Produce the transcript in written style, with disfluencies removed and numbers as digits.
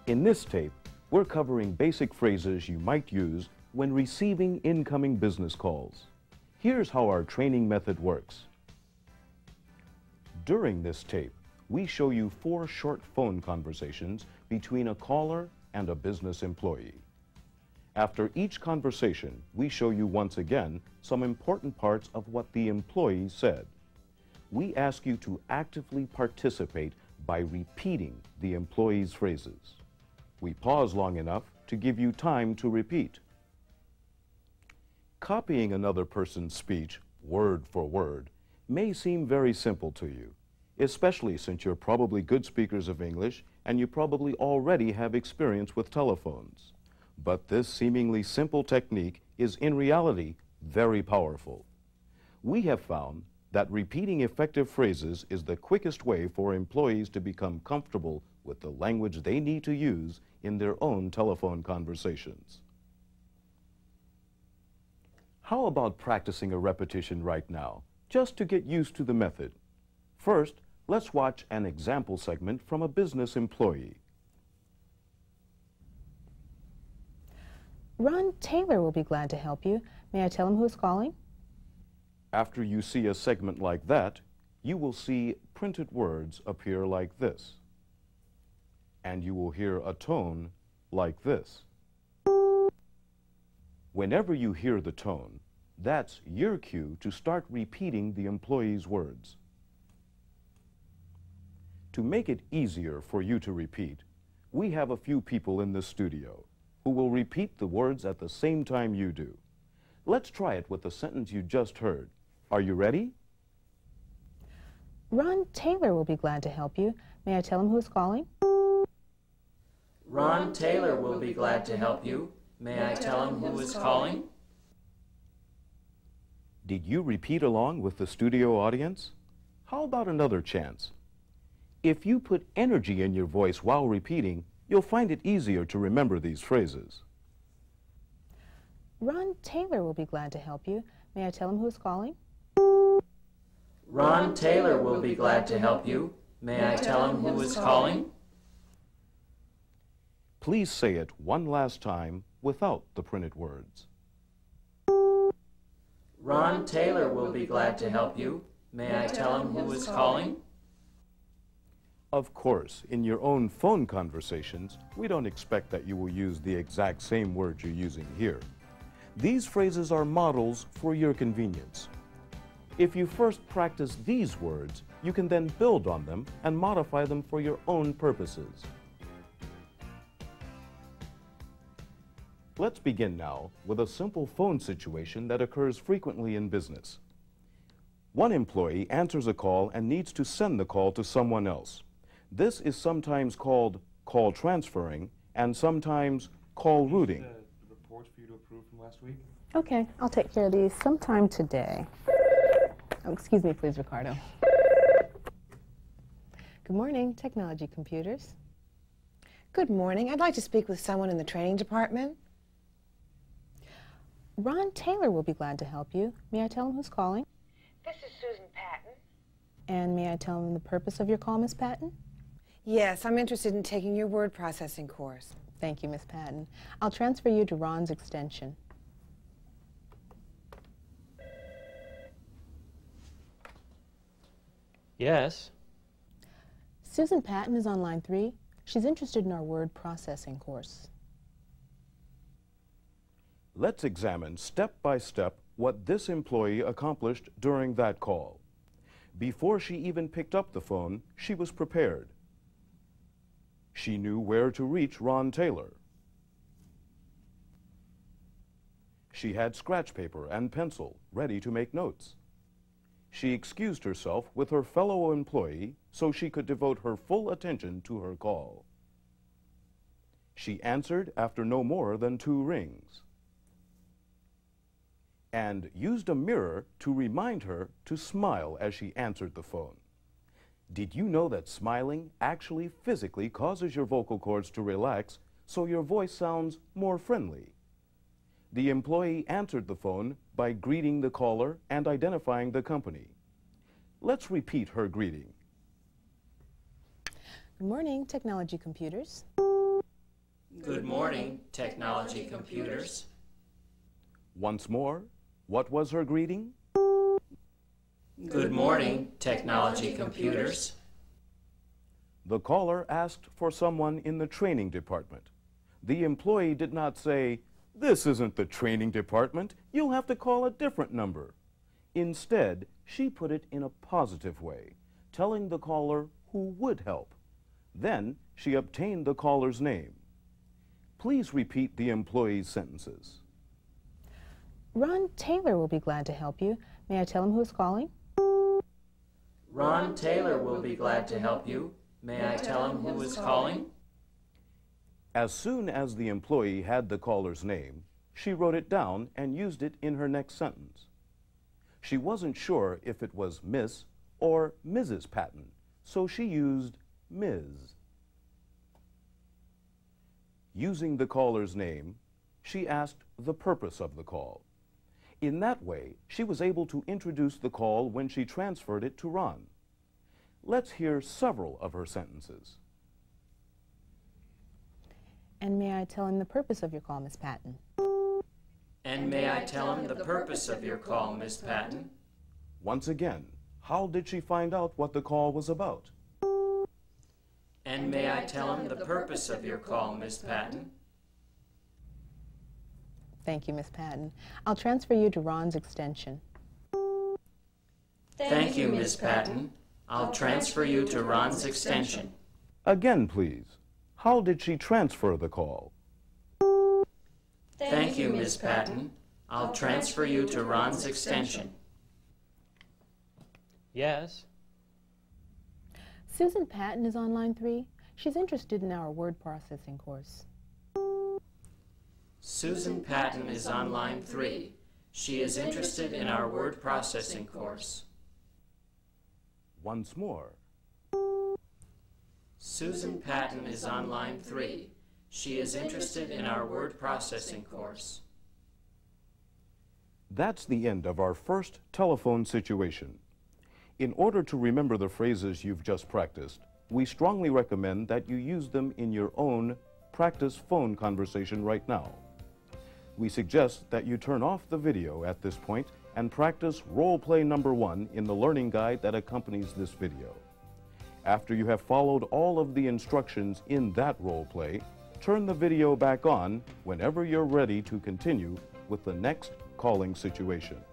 In this tape, we're covering basic phrases you might use when receiving incoming business calls. Here's how our training method works. During this tape, we show you 4 short phone conversations between a caller and a business employee. After each conversation, we show you once again some important parts of what the employee said. We ask you to actively participate by repeating the employee's phrases. We pause long enough to give you time to repeat. Copying another person's speech, word for word, may seem very simple to you, especially since you're probably good speakers of English and you probably already have experience with telephones. But this seemingly simple technique is in reality very powerful. We have found that repeating effective phrases is the quickest way for employees to become comfortable with the language they need to use in their own telephone conversations. How about practicing a repetition right now, just to get used to the method? First, let's watch an example segment from a business employee. Ron Taylor will be glad to help you. May I tell him who's calling? After you see a segment like that, you will see printed words appear like this. And you will hear a tone like this. Whenever you hear the tone, that's your cue to start repeating the employee's words. To make it easier for you to repeat, we have a few people in the studio who will repeat the words at the same time you do. Let's try it with the sentence you just heard. Are you ready? Ron Taylor will be glad to help you. May I tell him who's calling? Ron Taylor will be glad to help you. May I tell him who is calling? Did you repeat along with the studio audience? How about another chance? If you put energy in your voice while repeating, you'll find it easier to remember these phrases. Ron Taylor will be glad to help you. May I tell him who's calling? Ron Taylor will be glad to help you. May I tell him who is calling? Please say it one last time without the printed words. Ron Taylor will be glad to help you. May I tell him who is calling? Of course, in your own phone conversations, we don't expect that you will use the exact same words you're using here. These phrases are models for your convenience. If you first practice these words, you can then build on them and modify them for your own purposes. Let's begin now with a simple phone situation that occurs frequently in business. One employee answers a call and needs to send the call to someone else. This is sometimes called call transferring and sometimes call routing. The reports for you to approve from last week? Okay, I'll take care of these sometime today. Oh, excuse me, please, Ricardo. Good morning, Technology Computers. Good morning. I'd like to speak with someone in the training department. Ron Taylor will be glad to help you. May I tell him who's calling? This is Susan Patton. And may I tell him the purpose of your call, Miss Patton? Yes, I'm interested in taking your word processing course. Thank you, Miss Patton. I'll transfer you to Ron's extension. Yes. Susan Patton is on line 3. She's interested in our word processing course. Let's examine step by step what this employee accomplished during that call. Before she even picked up the phone, she was prepared. She knew where to reach Ron Taylor. She had scratch paper and pencil ready to make notes. She excused herself with her fellow employee so she could devote her full attention to her call. She answered after no more than 2 rings, and used a mirror to remind her to smile as she answered the phone. Did you know that smiling actually physically causes your vocal cords to relax so your voice sounds more friendly? The employee answered the phone by greeting the caller and identifying the company. Let's repeat her greeting. Good morning, Technology Computers. Good morning, technology computers. Once more, what was her greeting? Good morning, technology computers. The caller asked for someone in the training department. The employee did not say, "This isn't the training department. You'll have to call a different number." Instead, she put it in a positive way, telling the caller who would help. Then she obtained the caller's name. Please repeat the employee's sentences. Ron Taylor will be glad to help you. May I tell him who is calling? Ron Taylor will be glad to help you. May I tell him who is calling? As soon as the employee had the caller's name, she wrote it down and used it in her next sentence. She wasn't sure if it was Miss or Mrs. Patton, so she used Ms. Using the caller's name, she asked the purpose of the call. In that way, she was able to introduce the call when she transferred it to Ron. Let's hear several of her sentences. And may I tell him the purpose of your call, Miss Patton? And may I tell him the purpose of your call, Miss Patton? Once again, how did she find out what the call was about? And may I tell him the purpose of your call, Miss Patton? Thank you, Miss Patton. I'll transfer you to Ron's extension. Thank you, Miss Patton. I'll transfer you to Ron's extension. Again, please. How did she transfer the call? Thank you, Miss Patton. I'll transfer you to Ron's extension. Yes. Susan Patton is on line 3. She's interested in our word processing course. Susan Patton is on line 3. She is interested in our word processing course. Once more. Susan Patton is on line 3. She is interested in our word processing course. That's the end of our first telephone situation. In order to remember the phrases you've just practiced, we strongly recommend that you use them in your own practice phone conversation right now. We suggest that you turn off the video at this point and practice role play number 1 in the learning guide that accompanies this video. After you have followed all of the instructions in that role play, turn the video back on whenever you're ready to continue with the next calling situation.